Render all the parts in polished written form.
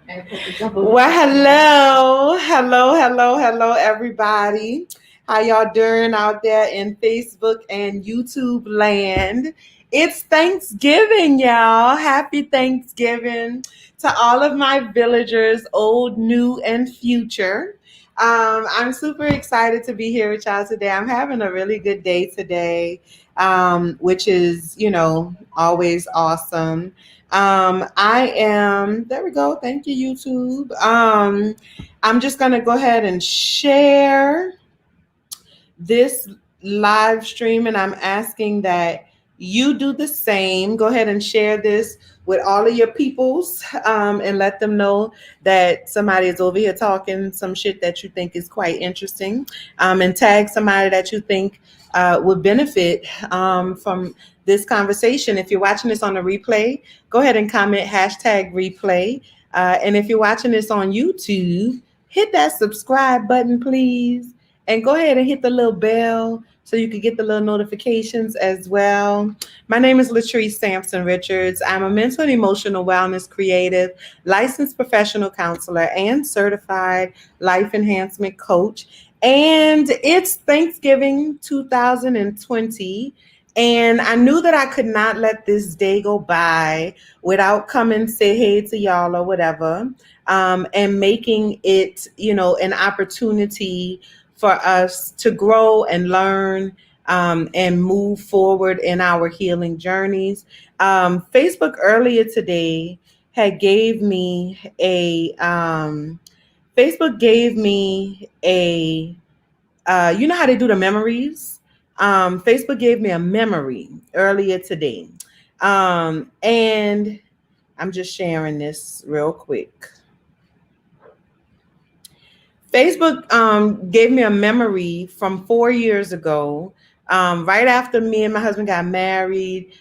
Well, hello, everybody. How y'all doing out there in Facebook and YouTube land? It's Thanksgiving, y'all. Happy Thanksgiving to all of my villagers, old, new, and future. I'm super excited to be here with y'all today. I'm having a really good day today, which is, always awesome. I am, there we go. Thank you, YouTube. I'm just going to go ahead and share this live stream, and I'm asking that you do the same. Go ahead and share this with all of your peoples, and let them know that somebody is over here talking some shit that you think is quite interesting, and tag somebody that you think would benefit from this conversation. If you're watching this on a replay, go ahead and comment hashtag replay. And if you're watching this on YouTube, hit that subscribe button, please, and go ahead and hit the little bell so you can get the little notifications as well. My name is Latrice Sampson Richards. I'm a mental and emotional wellness creative, licensed professional counselor, and certified life enhancement coach. And it's Thanksgiving 2020. And I knew that I could not let this day go by without coming say hey to y'all or whatever, and making it, an opportunity for us to grow and learn, and move forward in our healing journeys. Facebook earlier today had gave me a Facebook gave me a you know how they do the memories. Facebook gave me a memory earlier today, and I'm just sharing this real quick. Facebook gave me a memory from 4 years ago, right after me and my husband got married.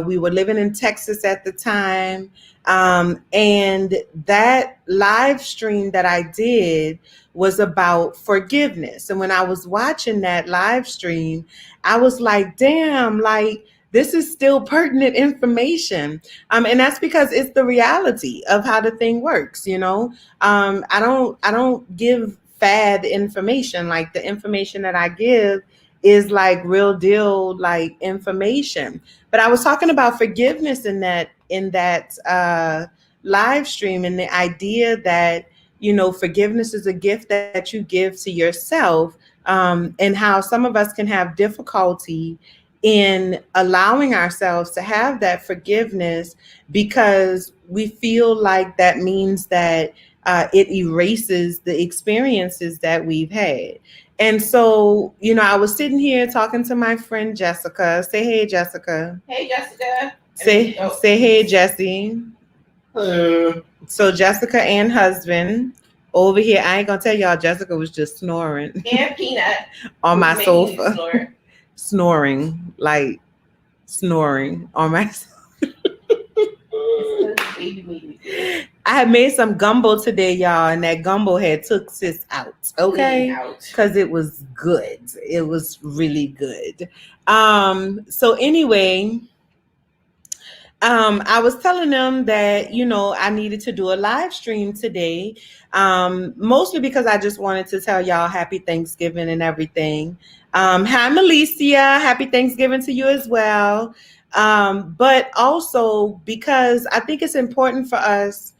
We were living in Texas at the time. And that live stream that I did was about forgiveness. And when I was watching that live stream, I was like, damn, like, this is still pertinent information. And that's because it's the reality of how the thing works. I don't give fad information. Like, the information that I give is like real deal, like, information. But I was talking about forgiveness in that live stream, and the idea that, forgiveness is a gift that you give to yourself, and how some of us can have difficulty in allowing ourselves to have that forgiveness because we feel like that means that it erases the experiences that we've had. And so, I was sitting here talking to my friend Jessica. Say hey, Jessica. Hey, Jessica. Say hey, Jesse. So Jessica and husband over here. I ain't gonna tell y'all. Jessica was just snoring. And Peanut on my sofa. Snoring, like snoring on my. I had made some gumbo today, y'all, and that gumbo had took sis out, okay? Because it was good. It was really good. So anyway, I was telling them that, I needed to do a live stream today, mostly because I just wanted to tell y'all happy Thanksgiving and everything. Hi, Malicia. Happy Thanksgiving to you as well. But also because I think it's important for us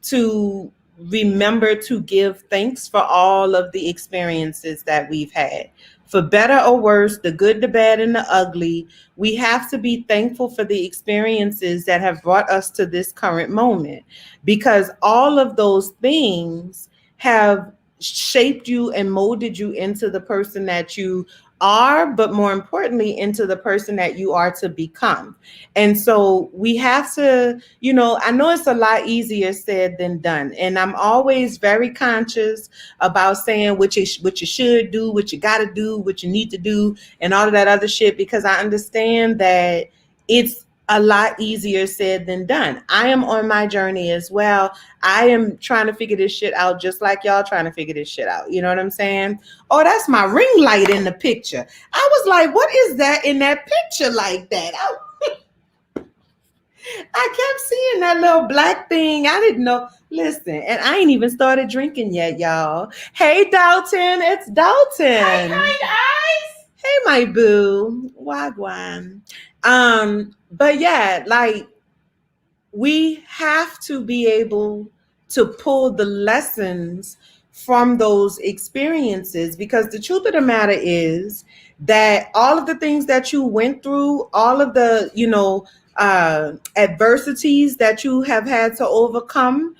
to remember to give thanks for all of the experiences that we've had. For better or worse, the good, the bad, and the ugly, we have to be thankful for the experiences that have brought us to this current moment, because all of those things have shaped you and molded you into the person that you are, but more importantly, into the person that you are to become. And so we have to, I know it's a lot easier said than done. And I'm always very conscious about saying what you should do, what you got to do, what you need to do, and all of that other shit, because I understand that it's a lot easier said than done. I am on my journey as well. I am trying to figure this shit out just like y'all trying to figure this shit out. You know what I'm saying? Oh, that's my ring light in the picture. I was like, what is that in that picture like that? I kept seeing that little black thing. I didn't know. Listen, and I ain't even started drinking yet, y'all. Hey, Dalton, it's Dalton. Eyes. Hey, my boo. Wagwan. But yeah, like we have to be able to pull the lessons from those experiences, because the truth of the matter is that all of the things that you went through, all of the adversities that you have had to overcome,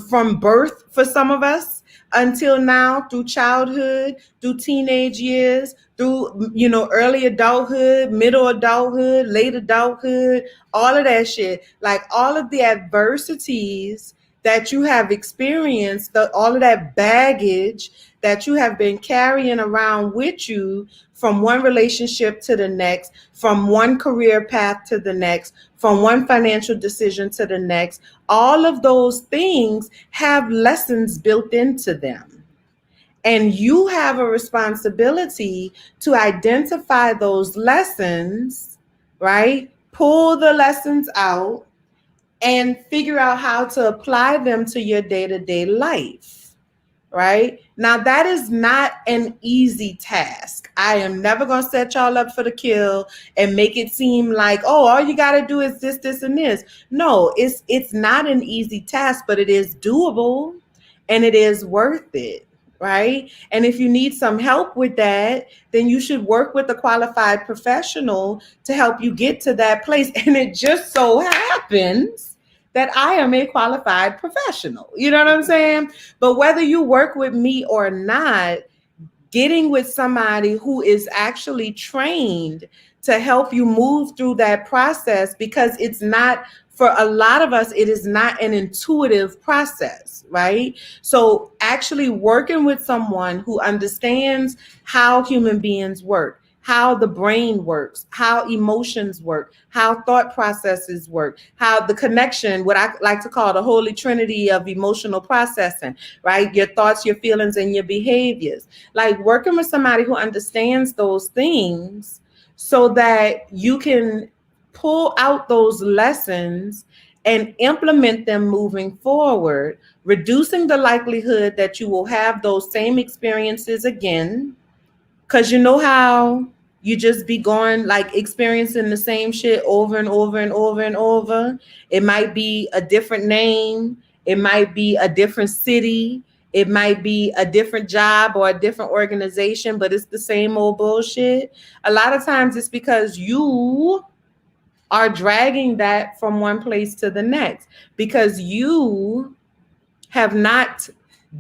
from birth for some of us until now, through childhood, through teenage years, through early adulthood, middle adulthood, late adulthood, all of that shit, like all of the adversities that you have experienced, all of that baggage that you have been carrying around with you from one relationship to the next, from one career path to the next, from one financial decision to the next, all of those things have lessons built into them. And you have a responsibility to identify those lessons, right? Pull the lessons out and figure out how to apply them to your day to day life, right? Now, that is not an easy task. I am never going to set y'all up for the kill and make it seem like, oh, all you got to do is this, and this. No, it's not an easy task, but it is doable and it is worth it, right? And if you need some help with that, then you should work with a qualified professional to help you get to that place. And it just so happens that I am a qualified professional. You know what I'm saying? But whether you work with me or not, getting with somebody who is actually trained to help you move through that process, because it's not, for a lot of us, it is not an intuitive process, right? So actually working with someone who understands how human beings work, how the brain works, how emotions work, how thought processes work, how the connection, what I like to call the holy trinity of emotional processing, right? Your thoughts, your feelings, and your behaviors. Like working with somebody who understands those things so that you can pull out those lessons and implement them moving forward, reducing the likelihood that you will have those same experiences again. Because you know how you just be going, like experiencing the same shit over and over and over and over. It might be a different name, it might be a different city, it might be a different job or a different organization, but it's the same old bullshit. A lot of times it's because you are dragging that from one place to the next, because you have not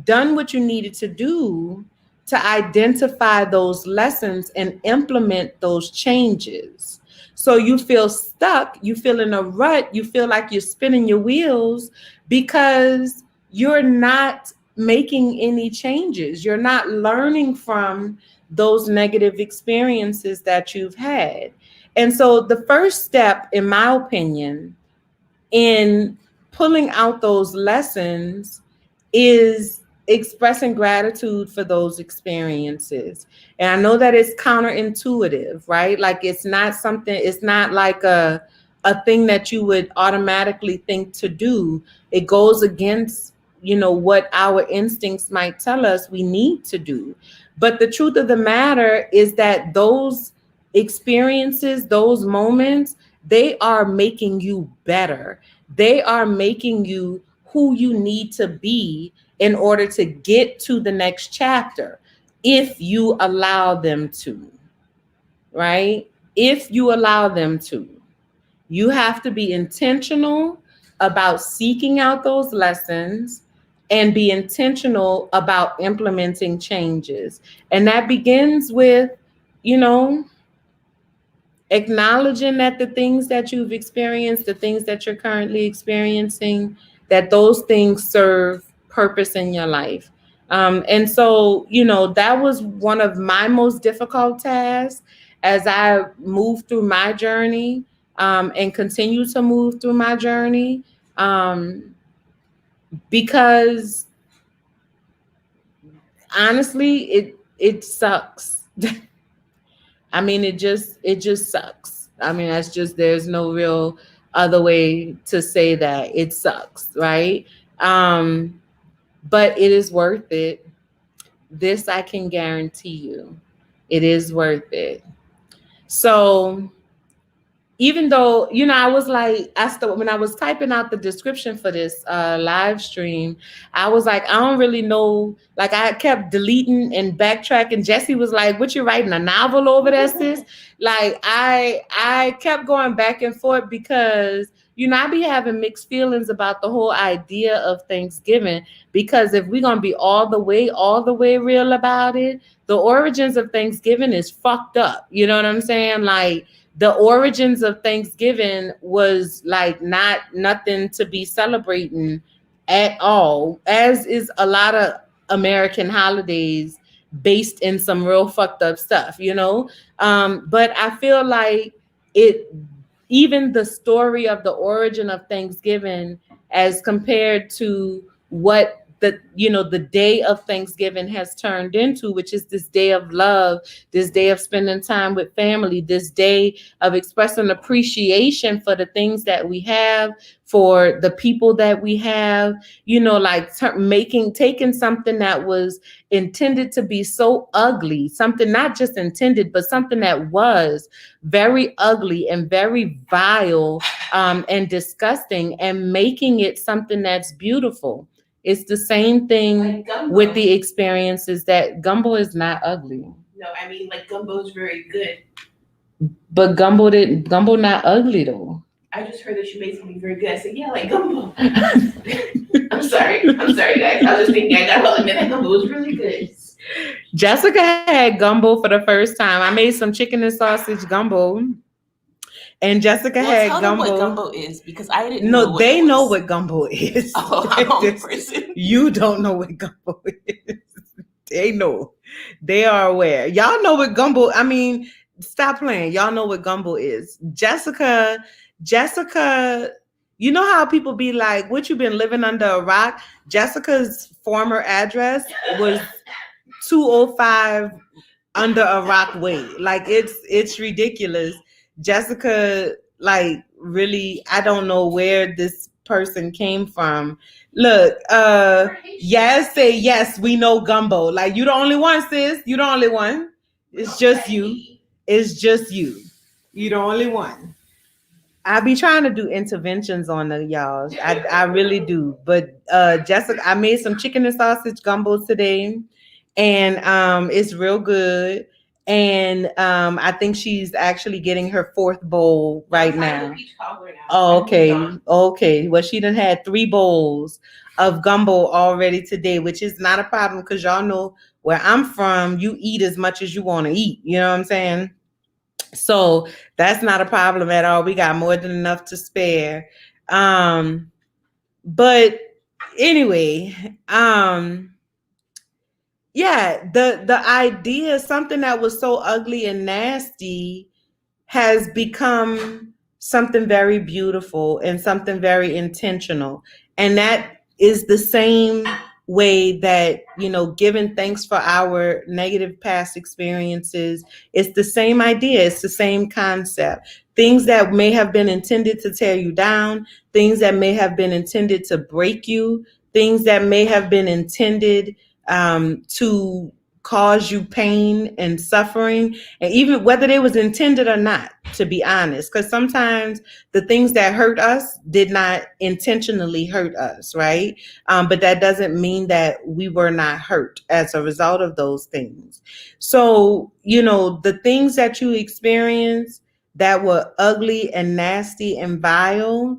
done what you needed to do to identify those lessons and implement those changes. So you feel stuck, you feel in a rut, you feel like you're spinning your wheels because you're not making any changes. You're not learning from those negative experiences that you've had. And so the first step, in my opinion, in pulling out those lessons is expressing gratitude for those experiences. And I know that it's counterintuitive, right? Like it's not something, it's not like a thing that you would automatically think to do. It goes against, what our instincts might tell us we need to do. But the truth of the matter is that those experiences, those moments, they are making you better. They are making you who you need to be in order to get to the next chapter, if you allow them to, right? If you allow them to. You have to be intentional about seeking out those lessons and be intentional about implementing changes. And that begins with, you know, acknowledging that the things that you've experienced, the things that you're currently experiencing, that those things serve purpose in your life. And so, that was one of my most difficult tasks as I moved through my journey, and continue to move through my journey, because honestly, it sucks. I mean, it just sucks. I mean, that's just, there's no real other way to say that it sucks, right? Um, but it is worth it. This I can guarantee you. It is worth it. So even though, I was like, when I was typing out the description for this live stream, I was like, I don't really know. Like, I kept deleting and backtracking. Jesse was like, what, you writing a novel over there, sis? Like, I kept going back and forth because, I be having mixed feelings about the whole idea of Thanksgiving. Because if we're gonna be all the way real about it, the origins of Thanksgiving is fucked up. You know what I'm saying? Like, the origins of Thanksgiving was like not nothing to be celebrating at all, as is a lot of American holidays based in some real fucked up stuff. But I feel like it, even the story of the origin of Thanksgiving as compared to what the day of Thanksgiving has turned into, which is this day of love, this day of spending time with family, this day of expressing appreciation for the things that we have, for the people that we have, like taking something that was intended to be so ugly, something not just intended, but something that was very ugly and very vile, and disgusting, and making it something that's beautiful. It's the same thing with the experiences that gumbo is not ugly. No, I mean, like, gumbo is very good. But gumbo not ugly though. I just heard that you made something very good. I said, yeah, like gumbo. I'm sorry, guys. I was just thinking, I gotta admit that gumbo was really good. Jessica had gumbo for the first time. I made some chicken and sausage gumbo. And Jessica had tell gumbo. Them what gumbo is, because I didn't know. No, they know what gumbo is. Oh, I'm a person. You don't know what gumbo is. They know. They are aware. Y'all know what gumbo. I mean, stop playing. Y'all know what gumbo is. Jessica. You know how people be like, "What, you been living under a rock?" Jessica's former address was 205 under a rock way. Like, it's ridiculous. Jessica, like, really, I don't know where this person came from. Look, yes, say yes, we know gumbo. Like, you the only one, sis. You the only one. It's just you. It's just you. You the only one. I be trying to do interventions on the y'all. I really do. But Jessica, I made some chicken and sausage gumbo today, and it's real good. And I think she's actually getting her fourth bowl right now. Oh, okay. Well, she done had 3 bowls of gumbo already today, which is not a problem because y'all know where I'm from, you eat as much as you want to eat. You know what I'm saying? So that's not a problem at all. We got more than enough to spare. But anyway, yeah, the idea, something that was so ugly and nasty has become something very beautiful and something very intentional. And that is the same way that, giving thanks for our negative past experiences. It's the same idea. It's the same concept. Things that may have been intended to tear you down, things that may have been intended to break you, things that may have been intended to cause you pain and suffering, and even whether they was intended or not, to be honest, because sometimes the things that hurt us did not intentionally hurt us, right? But that doesn't mean that we were not hurt as a result of those things. So, the things that you experience that were ugly and nasty and vile,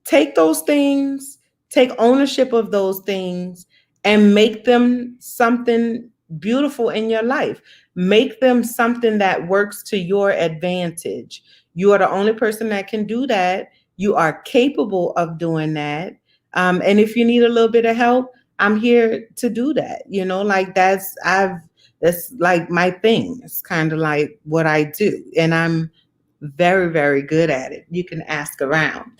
take those things, take ownership of those things, and make them something beautiful in your life. Make them something that works to your advantage. You are the only person that can do that. You are capable of doing that. And if you need a little bit of help, I'm here to do that. Like, that's like my thing. It's kind of like what I do. And I'm very, very good at it. You can ask around.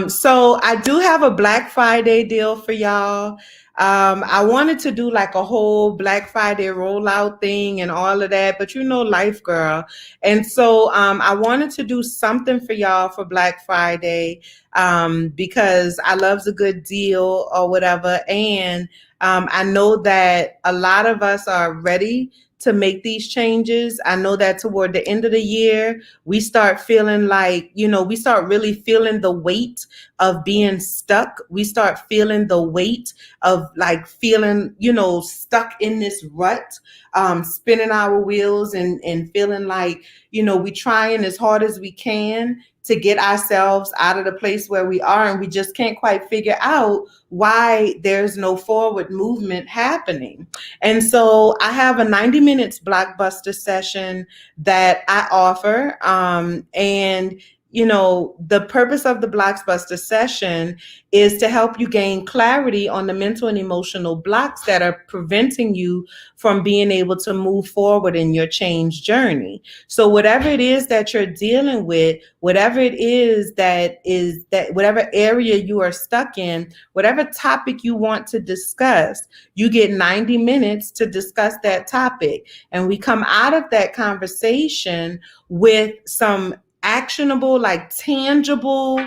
So I do have a Black Friday deal for y'all. I wanted to do like a whole Black Friday rollout thing and all of that, but you know, life, girl. And so I wanted to do something for y'all for Black Friday because I loves a good deal or whatever. And I know that a lot of us are ready to make these changes. I know that toward the end of the year, we start feeling like, you know, we start really feeling the weight of being stuck. We start feeling the weight of like feeling, you know, stuck in this rut, spinning our wheels and feeling like, you know, we trying as hard as we can to get ourselves out of the place where we are, and we just can't quite figure out why there's no forward movement happening. And so I have a 90 minutes blockbuster session that I offer. And you know, the purpose of the blockbuster session is to help you gain clarity on the mental and emotional blocks that are preventing you from being able to move forward in your change journey. So whatever it is that you're dealing with, whatever it is that whatever area you are stuck in, whatever topic you want to discuss, you get 90 minutes to discuss that topic. And we come out of that conversation with some actionable, like tangible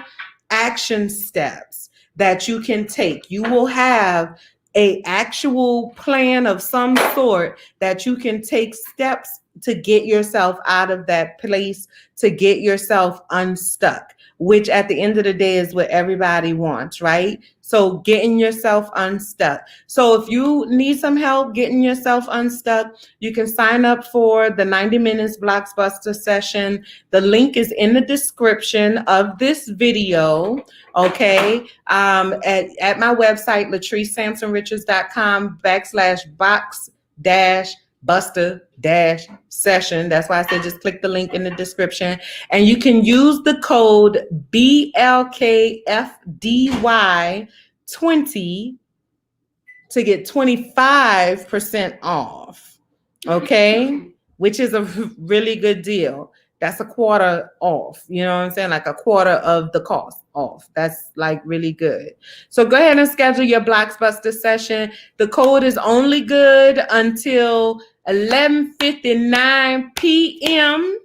action steps that you can take. You will have a actual plan of some sort that you can take steps to get yourself out of that place, to get yourself unstuck, which at the end of the day is what everybody wants, right? So getting yourself unstuck. So if you need some help getting yourself unstuck, you can sign up for the 90 minutes blockbuster session. The link is in the description of this video. Okay. At my website, latricesampsonrichards.com/box dash buster dash session. That's why I said just click the link in the description. And you can use the code BLKFDY20 to get 25% off. Okay. Which is a really good deal. That's a quarter off. You know what I'm saying? Like a quarter of the cost off. That's like really good. So go ahead and schedule your Blockbuster session. The code is only good until 11:59 p.m.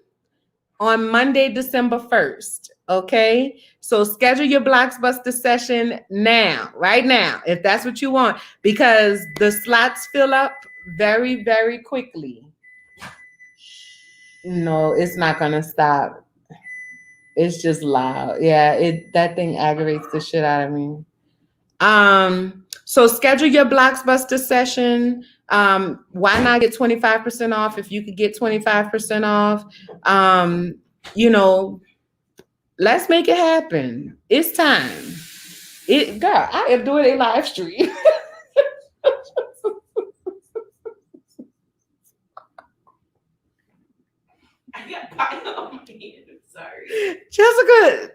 on Monday, December 1st. Okay. So schedule your Blockbuster session now, right now, if that's what you want, because the slots fill up very, very quickly. No, it's not gonna stop. It's just loud. Yeah, that thing aggravates the shit out of me. So schedule your Blockbuster session. Why not get 25% off if you could get 25% off? You know, let's make it happen. It's time. Girl, I am doing a live stream. I got pie on my hand. I'm sorry. Jessica,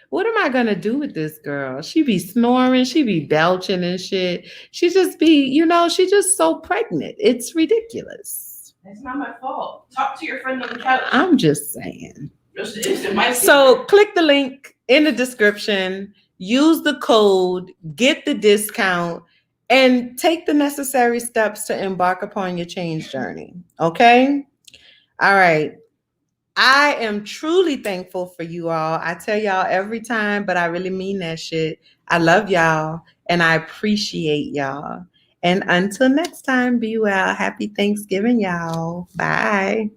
what am I gonna do with this girl? She be snoring, she be belching and shit. She just be, you know, she just so pregnant. It's ridiculous. That's not my fault. Talk to your friend on the couch. I'm just saying. So So click the link in the description, use the code, get the discount, and take the necessary steps to embark upon your change journey. Okay? All right. I am truly thankful for you all. I tell y'all every time, but I really mean that shit. I love y'all and I appreciate y'all. And until next time, be well. Happy Thanksgiving, y'all. Bye.